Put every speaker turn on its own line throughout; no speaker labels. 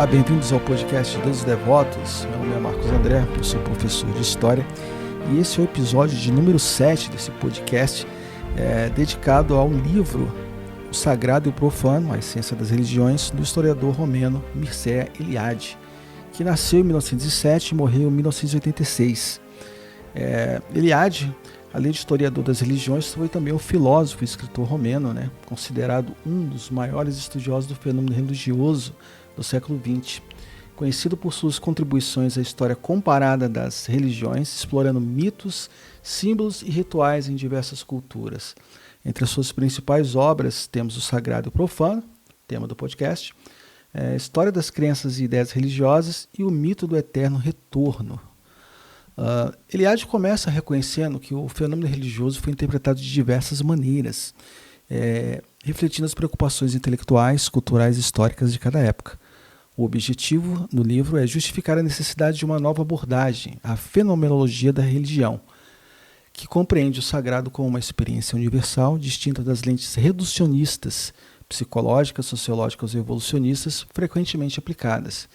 Olá, bem-vindos ao podcast Deuses Devotos. Meu nome é Marcos André, eu sou professor de História e esse é o episódio de número 7 desse podcast, dedicado ao livro O Sagrado e o Profano, a Essência das Religiões, do historiador romeno Mircea Eliade, que nasceu em 1907 e morreu em 1986. Eliade, além de historiador das religiões, foi também um filósofo e escritor romeno, considerado um dos maiores estudiosos do fenômeno religioso do século XX, conhecido por suas contribuições à história comparada das religiões, explorando mitos, símbolos e rituais em diversas culturas. Entre as suas principais obras temos O Sagrado e o Profano, tema do podcast, História das Crenças e Ideias Religiosas e o Mito do Eterno Retorno. Eliade começa reconhecendo que o fenômeno religioso foi interpretado de diversas maneiras, refletindo as preocupações intelectuais, culturais e históricas de cada época. O objetivo do livro é justificar a necessidade de uma nova abordagem, a fenomenologia da religião, que compreende o sagrado como uma experiência universal, distinta das lentes reducionistas, psicológicas, sociológicas e evolucionistas, frequentemente aplicadas.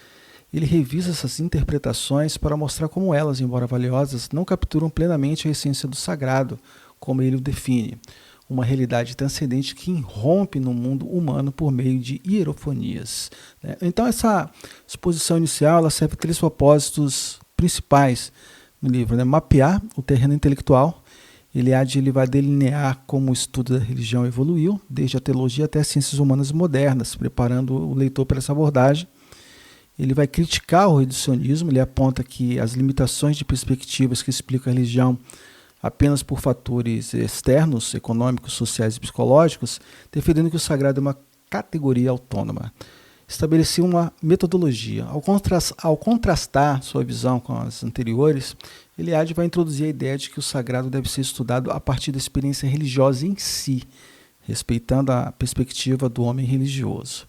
Ele revisa essas interpretações para mostrar como elas, embora valiosas, não capturam plenamente a essência do sagrado, como ele o define, uma realidade transcendente que irrompe no mundo humano por meio de hierofonias. Então essa exposição inicial ela serve a três propósitos principais no livro. Mapear o terreno intelectual. Eliade vai delinear como o estudo da religião evoluiu, desde a teologia até as ciências humanas modernas, preparando o leitor para essa abordagem. Ele vai criticar o reducionismo, ele aponta que as limitações de perspectivas que explicam a religião apenas por fatores externos, econômicos, sociais e psicológicos, defendendo que o sagrado é uma categoria autônoma. Estabelecia uma metodologia. Ao contrastar sua visão com as anteriores, Eliade vai introduzir a ideia de que o sagrado deve ser estudado a partir da experiência religiosa em si, respeitando a perspectiva do homem religioso.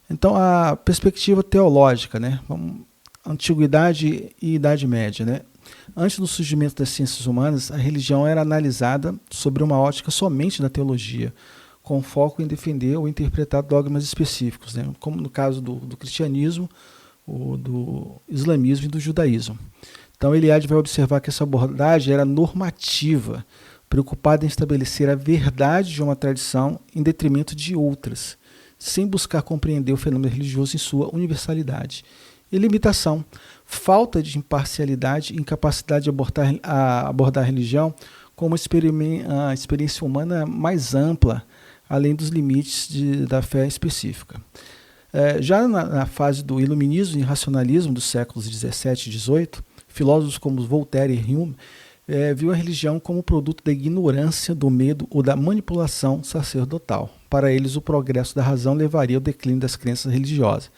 Então, a perspectiva teológica, Antiguidade e Idade Média. Antes do surgimento das ciências humanas, a religião era analisada sobre uma ótica somente da teologia, com foco em defender ou interpretar dogmas específicos, como no caso do cristianismo, do islamismo e do judaísmo. Então, Eliade vai observar que essa abordagem era normativa, preocupada em estabelecer a verdade de uma tradição em detrimento de outras, sem buscar compreender o fenômeno religioso em sua universalidade. E limitação, falta de imparcialidade e incapacidade de abordar a religião como uma experiência humana mais ampla, além dos limites da fé específica. Já na fase do iluminismo e racionalismo dos séculos XVII e XVIII, filósofos como Voltaire e Hume viu a religião como produto da ignorância, do medo ou da manipulação sacerdotal. Para eles, o progresso da razão levaria ao declínio das crenças religiosas.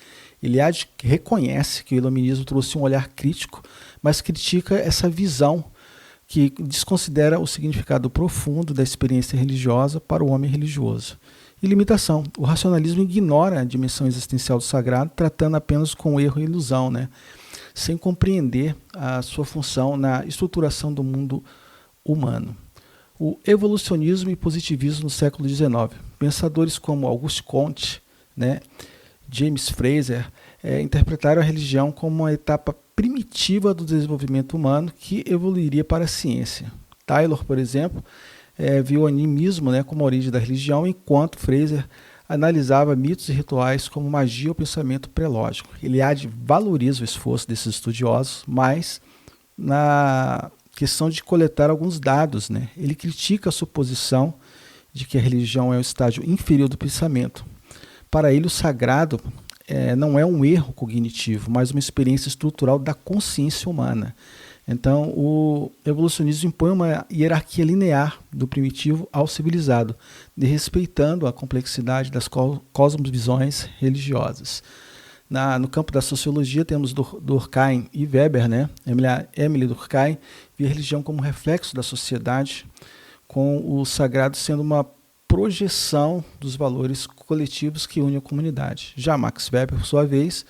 Eliade reconhece que o iluminismo trouxe um olhar crítico, mas critica essa visão que desconsidera o significado profundo da experiência religiosa para o homem religioso. E limitação. O racionalismo ignora a dimensão existencial do sagrado, tratando apenas com erro e ilusão, sem compreender a sua função na estruturação do mundo humano. O evolucionismo e positivismo no século XIX. Pensadores como Auguste Comte, James Frazer, interpretaram a religião como uma etapa primitiva do desenvolvimento humano que evoluiria para a ciência. Taylor, por exemplo, viu o animismo como a origem da religião, enquanto Frazer analisava mitos e rituais como magia ou pensamento pré-lógico. Eliade valoriza o esforço desses estudiosos, mas na questão de coletar alguns dados, ele critica a suposição de que a religião é o estágio inferior do pensamento. Para ele, o sagrado não é um erro cognitivo, mas uma experiência estrutural da consciência humana. Então, o evolucionismo impõe uma hierarquia linear do primitivo ao civilizado, desrespeitando a complexidade das cosmovisões religiosas. No campo da sociologia, temos Durkheim e Weber, Emile Durkheim vê a religião como reflexo da sociedade, com o sagrado sendo uma projeção dos valores coletivos que unem a comunidade. Já Max Weber, por sua vez,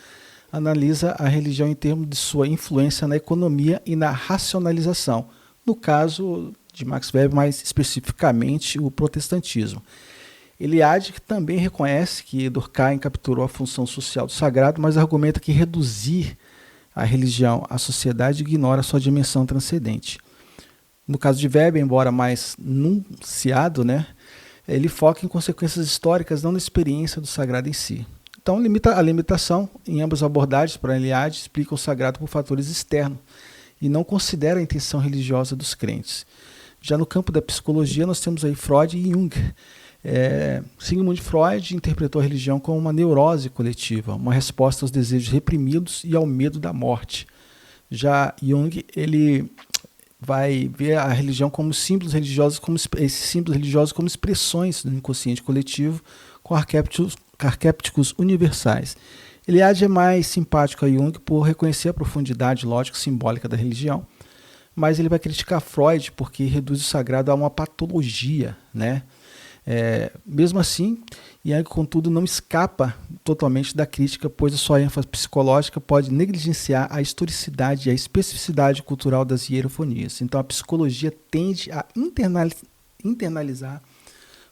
analisa a religião em termos de sua influência na economia e na racionalização. No caso de Max Weber, mais especificamente, o protestantismo. Eliade, que também reconhece que Durkheim capturou a função social do sagrado, mas argumenta que reduzir a religião à sociedade ignora sua dimensão transcendente. No caso de Weber, embora mais nunciado, né, ele foca em consequências históricas, não na experiência do sagrado em si. Então, a limitação em ambas as abordagens para Eliade explica o sagrado por fatores externos e não considera a intenção religiosa dos crentes. Já no campo da psicologia, nós temos aí Freud e Jung. Sigmund Freud interpretou a religião como uma neurose coletiva, uma resposta aos desejos reprimidos e ao medo da morte. Já Jung, ele vai ver a religião como símbolos religiosos, esses símbolos religiosos como expressões do inconsciente coletivo com arquétipos universais. Eliade é mais simpático a Jung por reconhecer a profundidade lógico-simbólica da religião, mas ele vai criticar Freud porque reduz o sagrado a uma patologia, né? Mesmo assim, Jung, contudo, não escapa totalmente da crítica, pois a sua ênfase psicológica pode negligenciar a historicidade e a especificidade cultural das hierofonias. Então, a psicologia tende a internalizar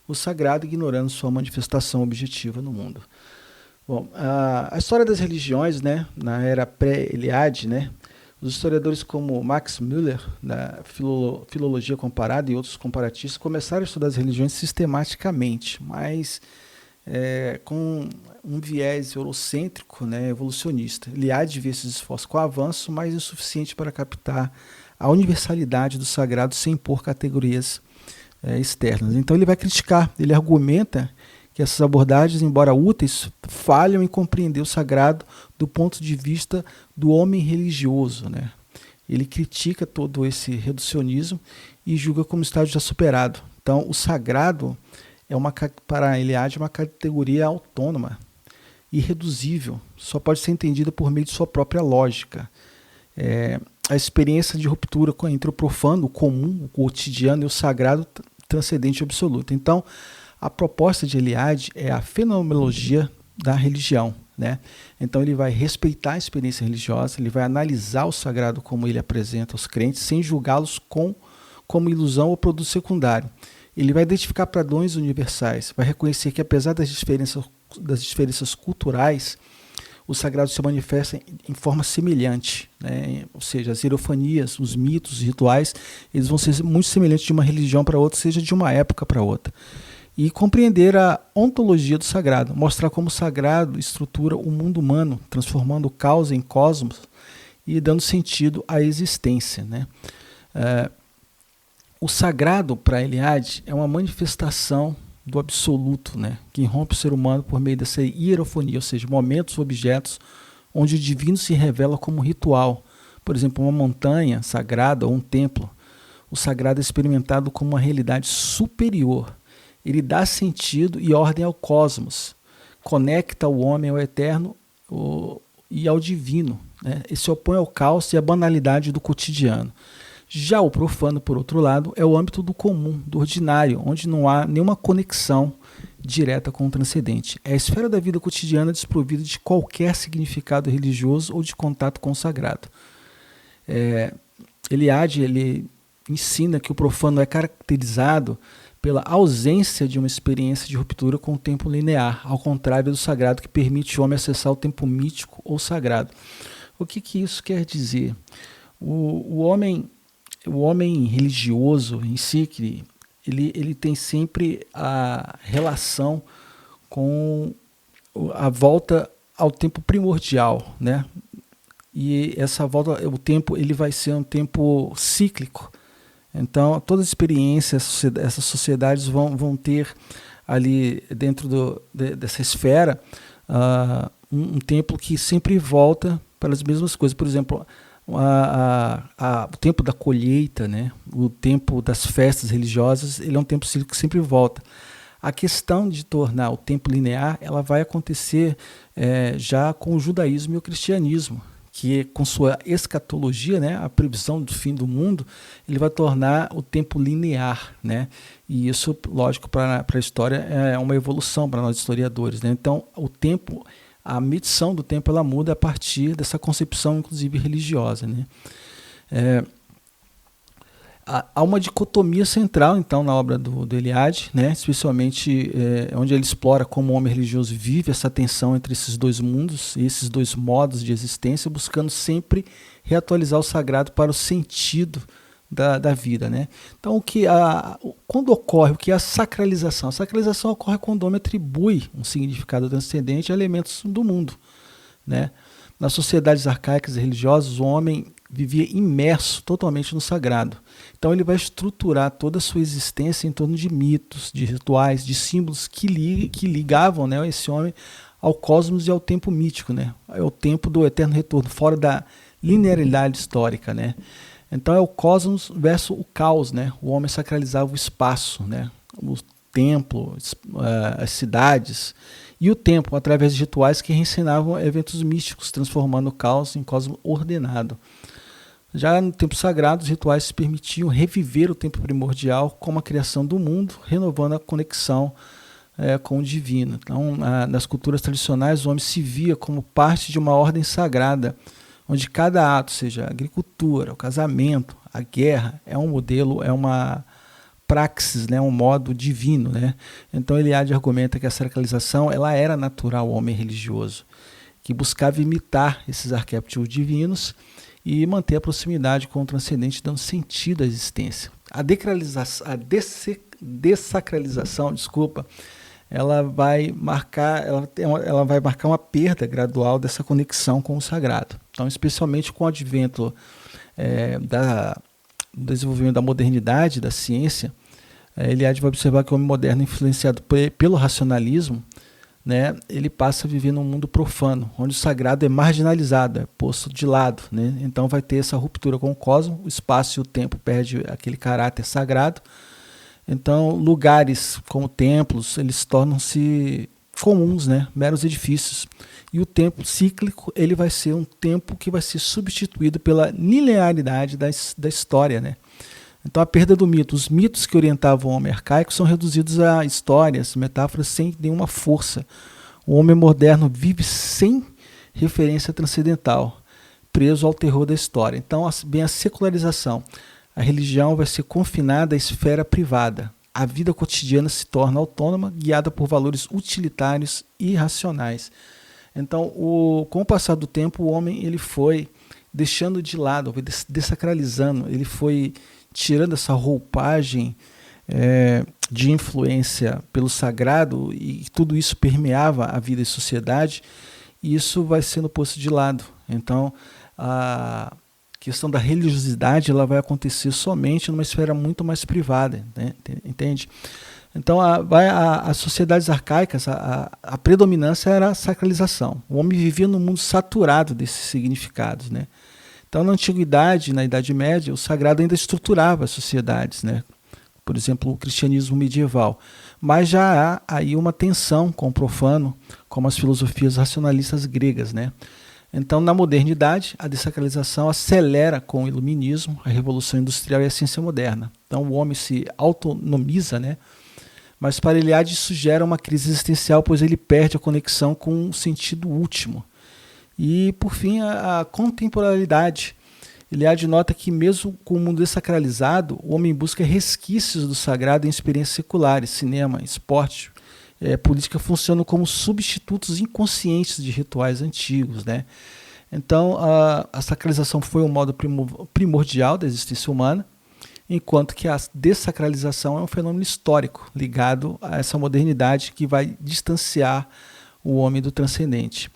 o sagrado, ignorando sua manifestação objetiva no mundo. Bom, a história das religiões, né, na era pré-Eliade, né, os historiadores como Max Müller, da Filologia Comparada e outros comparatistas, começaram a estudar as religiões sistematicamente, mas com um viés eurocêntrico, né, evolucionista. Eliade vê esses esforços com avanço, mas insuficiente para captar a universalidade do sagrado sem impor categorias externas. Então ele vai criticar, ele argumenta que essas abordagens, embora úteis, falham em compreender o sagrado do ponto de vista do homem religioso, né? Ele critica todo esse reducionismo e julga como estágio já superado. Então, o sagrado para Eliade, uma categoria autônoma, irreduzível, só pode ser entendida por meio de sua própria lógica. A experiência de ruptura entre o profano, o comum, o cotidiano e o sagrado transcendente e absoluto. Então, a proposta de Eliade é a fenomenologia da religião, né? Então ele vai respeitar a experiência religiosa, ele vai analisar o sagrado como ele apresenta aos crentes, sem julgá-los como ilusão ou produto secundário. Ele vai identificar padrões universais, vai reconhecer que apesar das diferenças culturais, o sagrado se manifesta em forma semelhante, né? Ou seja, as hierofanias, os mitos, os rituais, eles vão ser muito semelhantes de uma religião para outra, seja de uma época para outra. E compreender a ontologia do sagrado, mostrar como o sagrado estrutura o mundo humano, transformando o caos em cosmos e dando sentido à existência, né? O sagrado, para Eliade, é uma manifestação do absoluto, né? Que irrompe o ser humano por meio dessa hierofonia, ou seja, momentos, objetos, onde o divino se revela como ritual. Por exemplo, uma montanha sagrada ou um templo. O sagrado é experimentado como uma realidade superior. Ele dá sentido e ordem ao cosmos, conecta o homem ao eterno e ao divino, né? E se opõe ao caos e à banalidade do cotidiano. Já o profano, por outro lado, é o âmbito do comum, do ordinário, onde não há nenhuma conexão direta com o transcendente. É a esfera da vida cotidiana desprovida de qualquer significado religioso ou de contato com o sagrado. Eliade, ele ensina que o profano é caracterizado pela ausência de uma experiência de ruptura com o tempo linear, ao contrário do sagrado que permite o homem acessar o tempo mítico ou sagrado. O que isso quer dizer? O homem religioso em si, ele tem sempre a relação com a volta ao tempo primordial, né? E essa volta, o tempo, ele vai ser um tempo cíclico. Então, todas as experiências, essas sociedades vão ter ali dentro dessa esfera um tempo que sempre volta para as mesmas coisas. Por exemplo, o tempo da colheita, né? O tempo das festas religiosas, ele é um tempo cíclico que sempre volta. A questão de tornar o tempo linear, ela vai acontecer já com o judaísmo e o cristianismo, que com sua escatologia, né, a previsão do fim do mundo, ele vai tornar o tempo linear, né? E isso, lógico, para a história é uma evolução para nós historiadores, né? Então, o tempo, a medição do tempo, ela muda a partir dessa concepção, inclusive religiosa, né? Há uma dicotomia central, então, na obra do Eliade, né? Especialmente onde ele explora como o homem religioso vive essa tensão entre esses dois mundos, esses dois modos de existência, buscando sempre reatualizar o sagrado para o sentido da vida, né? Então, quando ocorre o que é a sacralização? A sacralização ocorre quando o homem atribui um significado transcendente a elementos do mundo, né? Nas sociedades arcaicas e religiosas, o homem vivia imerso totalmente no sagrado. Então ele vai estruturar toda a sua existência em torno de mitos, de rituais, de símbolos que ligavam, né, esse homem ao cosmos e ao tempo mítico, né? É o tempo do eterno retorno, fora da linearidade histórica, né? Então é o cosmos versus o caos, né? O homem sacralizava o espaço, né? O templo, as cidades e o tempo, através de rituais que ensinavam eventos místicos, transformando o caos em cosmos ordenado. Já no tempo sagrado, os rituais permitiam reviver o tempo primordial como a criação do mundo, renovando a conexão com o divino. Então, nas culturas tradicionais, o homem se via como parte de uma ordem sagrada, onde cada ato, seja a agricultura, o casamento, a guerra, é um modelo, é uma praxis, né, um modo divino, né? Então Eliade argumenta que a sacralização ela era natural ao homem religioso, que buscava imitar esses arquétipos divinos e manter a proximidade com o transcendente, dando sentido à existência. A dessacralização, ela vai marcar uma perda gradual dessa conexão com o sagrado. Então, especialmente com o advento do desenvolvimento da modernidade, da ciência, Eliade vai observar que o homem moderno, influenciado pelo racionalismo, né, ele passa a viver num mundo profano, onde o sagrado é marginalizado, é posto de lado, né? Então vai ter essa ruptura com o cosmos, o espaço e o tempo perdem aquele caráter sagrado. Então lugares como templos, eles tornam-se comuns, né, meros edifícios. E o tempo cíclico, ele vai ser um tempo que vai ser substituído pela linearidade da história, né? Então a perda do mito. Os mitos que orientavam o homem arcaico são reduzidos a histórias, metáforas sem nenhuma força. O homem moderno vive sem referência transcendental, preso ao terror da história. Então vem a secularização. A religião vai ser confinada à esfera privada. A vida cotidiana se torna autônoma, guiada por valores utilitários e racionais. Então, com o passar do tempo, o homem ele foi deixando de lado, foi dessacralizando, ele foi tirando essa roupagem de influência pelo sagrado, e tudo isso permeava a vida e sociedade, e isso vai sendo posto de lado. Então, a questão da religiosidade ela vai acontecer somente numa esfera muito mais privada, né? Entende? Então, as sociedades arcaicas, a predominância era a sacralização. O homem vivia num mundo saturado desses significados, né? Então, na Antiguidade, na Idade Média, o sagrado ainda estruturava as sociedades, né? Por exemplo, o cristianismo medieval. Mas já há aí uma tensão com o profano, como as filosofias racionalistas gregas, né? Então, na modernidade, a dessacralização acelera com o iluminismo, a revolução industrial e a ciência moderna. Então, o homem se autonomiza, né? Mas para Eliade isso gera uma crise existencial, pois ele perde a conexão com o sentido último. E, por fim, a contemporaneidade. Eliade nota que, mesmo com o mundo dessacralizado, o homem busca resquícios do sagrado em experiências seculares, cinema, esporte, política funcionam como substitutos inconscientes de rituais antigos, né? Então, a sacralização foi um modo primordial da existência humana, enquanto que a dessacralização é um fenômeno histórico ligado a essa modernidade que vai distanciar o homem do transcendente.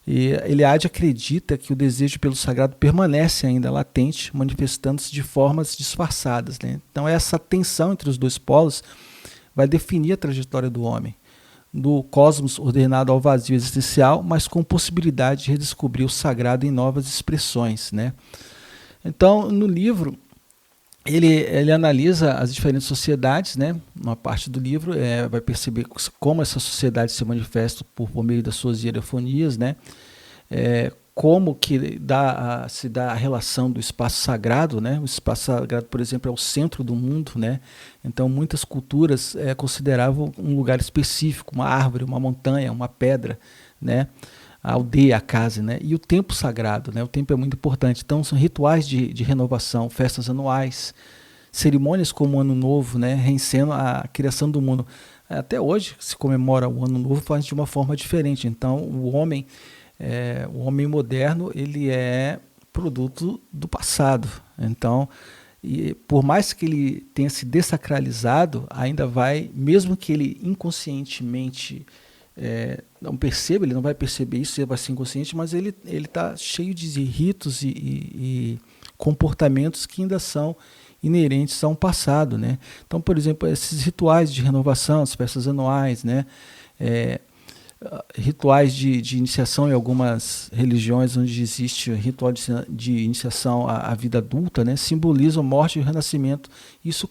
E Eliade acredita que o desejo pelo sagrado permanece ainda latente, manifestando-se de formas disfarçadas, né? Então essa tensão entre os dois polos vai definir a trajetória do homem, do cosmos ordenado ao vazio existencial, mas com possibilidade de redescobrir o sagrado em novas expressões, né? Então, no livro, ele analisa as diferentes sociedades, né? Uma parte do livro vai perceber como essas sociedades se manifestam por meio das suas hierofonias, né? Como que se dá a relação do espaço sagrado, né? O espaço sagrado, por exemplo, é o centro do mundo, né? Então muitas culturas consideravam um lugar específico, uma árvore, uma montanha, uma pedra, né? A aldeia, a casa, né? E o tempo sagrado, né? O tempo é muito importante. Então são rituais de renovação, festas anuais, cerimônias como o Ano Novo, né, reencenam a criação do mundo. Até hoje se comemora o Ano Novo, mas de uma forma diferente. Então o homem moderno, ele é produto do passado. Então, e por mais que ele tenha se desacralizado, ainda vai, mesmo que ele inconscientemente não perceba, ele não vai perceber isso, ele vai ser inconsciente, mas ele está cheio de ritos e comportamentos que ainda são inerentes a um passado, né? Então, por exemplo, esses rituais de renovação, as festas anuais, né? É, rituais de iniciação em algumas religiões onde existe ritual de iniciação à vida adulta, né, simbolizam morte e renascimento. Isso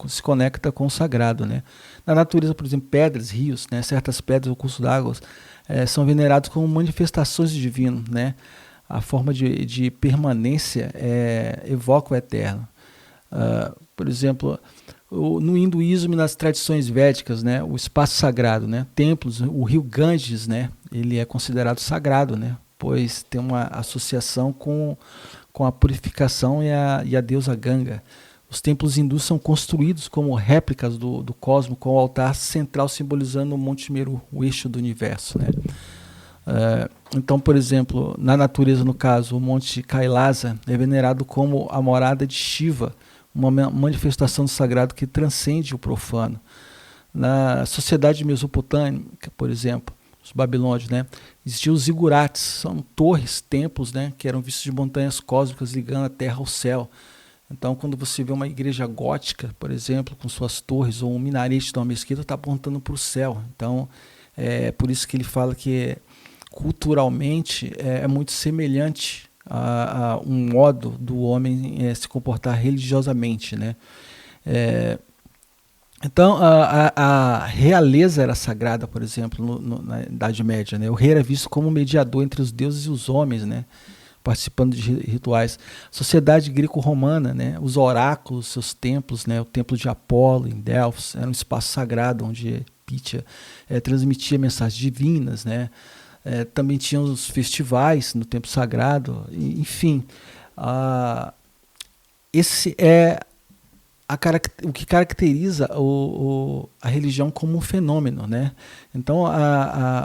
se conecta com o sagrado, né. Na natureza, por exemplo, pedras, rios, né, certas pedras ou cursos d'água são venerados como manifestações de divino, né. A forma de permanência evoca o eterno. Por exemplo, no hinduísmo e nas tradições védicas, né, o espaço sagrado, né, templos, o rio Ganges, né, ele é considerado sagrado, né, pois tem uma associação com a purificação e a deusa Ganga. Os templos hindus são construídos como réplicas do cosmos, com o altar central simbolizando o Monte Meru, o eixo do universo, né. Então, por exemplo, na natureza, no caso, o Monte Kailasa é venerado como a morada de Shiva, uma manifestação do sagrado que transcende o profano. Na sociedade mesopotâmica, por exemplo, os babilônios, né, existiam os zigurates, são torres, templos, né, que eram vistos de montanhas cósmicas ligando a terra ao céu. Então, quando você vê uma igreja gótica, por exemplo, com suas torres, ou um minarete de uma mesquita, está apontando para o céu. Então, é por isso que ele fala que culturalmente é muito semelhante a um modo do homem se comportar religiosamente, né? Então, a realeza era sagrada, por exemplo, na Idade Média, né? O rei era visto como mediador entre os deuses e os homens, né? Participando de rituais. Sociedade greco-romana, né? Os oráculos, seus templos, né? O templo de Apolo em Delfos era um espaço sagrado onde Pythia transmitia mensagens divinas, né? Também tinham os festivais no templo sagrado, enfim. Esse é o que caracteriza a religião como um fenômeno, né? Então,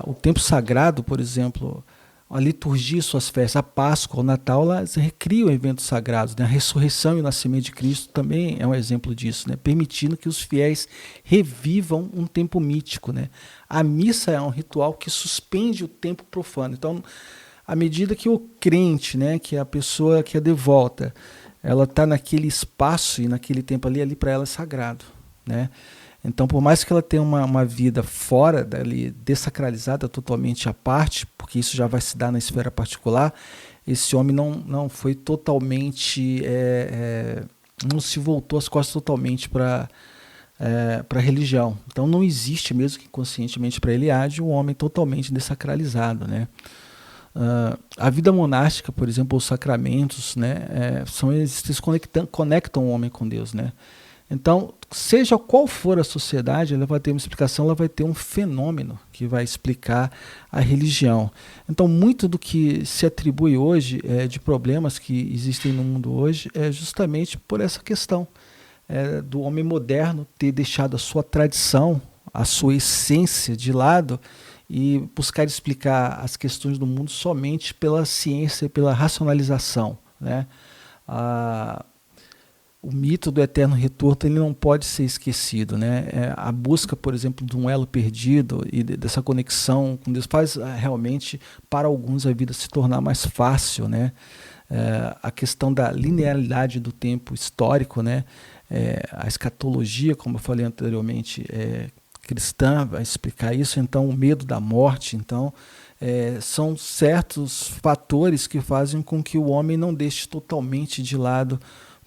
o tempo sagrado, por exemplo, a liturgia e suas festas, a Páscoa, o Natal, elas recriam eventos sagrados, né? A ressurreição e o nascimento de Cristo também é um exemplo disso, né? Permitindo que os fiéis revivam um tempo mítico, né? A missa é um ritual que suspende o tempo profano. Então, à medida que o crente, né, que é a pessoa que é devota, ela está naquele espaço e naquele tempo ali para ela é sagrado, né? Então, por mais que ela tenha uma vida fora dali, dessacralizada, totalmente à parte, porque isso já vai se dar na esfera particular, esse homem não foi totalmente, não se voltou as costas totalmente para a religião. Então, não existe, mesmo que conscientemente para ele age, um homem totalmente dessacralizado, né? A vida monástica, por exemplo, os sacramentos, né, eles conectam o homem com Deus, né? Então, seja qual for a sociedade, ela vai ter uma explicação, ela vai ter um fenômeno que vai explicar a religião. Então, muito do que se atribui hoje de problemas que existem no mundo hoje é justamente por essa questão do homem moderno ter deixado a sua tradição, a sua essência de lado e buscar explicar as questões do mundo somente pela ciência e pela racionalização, né? O mito do eterno retorno ele não pode ser esquecido, né? A busca, por exemplo, de um elo perdido e dessa conexão com Deus faz realmente, para alguns, a vida se tornar mais fácil, né? A questão da linearidade do tempo histórico, né? A escatologia, como eu falei anteriormente, cristã vai explicar isso. Então, o medo da morte, então, são certos fatores que fazem com que o homem não deixe totalmente de lado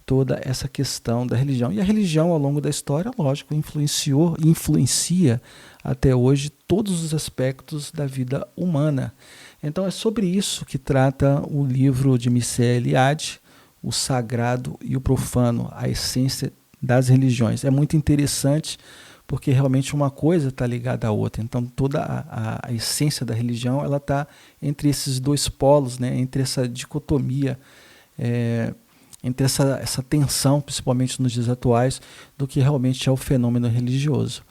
toda essa questão da religião. E a religião, ao longo da história, lógico, influencia até hoje todos os aspectos da vida humana. Então é sobre isso que trata o livro de Mircea Eliade, O Sagrado e o Profano, a essência das religiões. É muito interessante porque realmente uma coisa está ligada à outra. Então toda a essência da religião ela está entre esses dois polos, né? Entre essa dicotomia, entre essa tensão, principalmente nos dias atuais, do que realmente é o fenômeno religioso.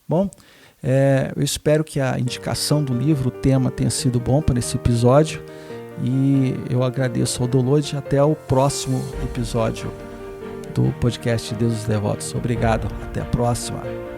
Bom, eu espero que a indicação do livro, o tema, tenha sido bom para esse episódio, e eu agradeço ao download. Até o próximo episódio do podcast Deus dos Devotos. Obrigado, até a próxima.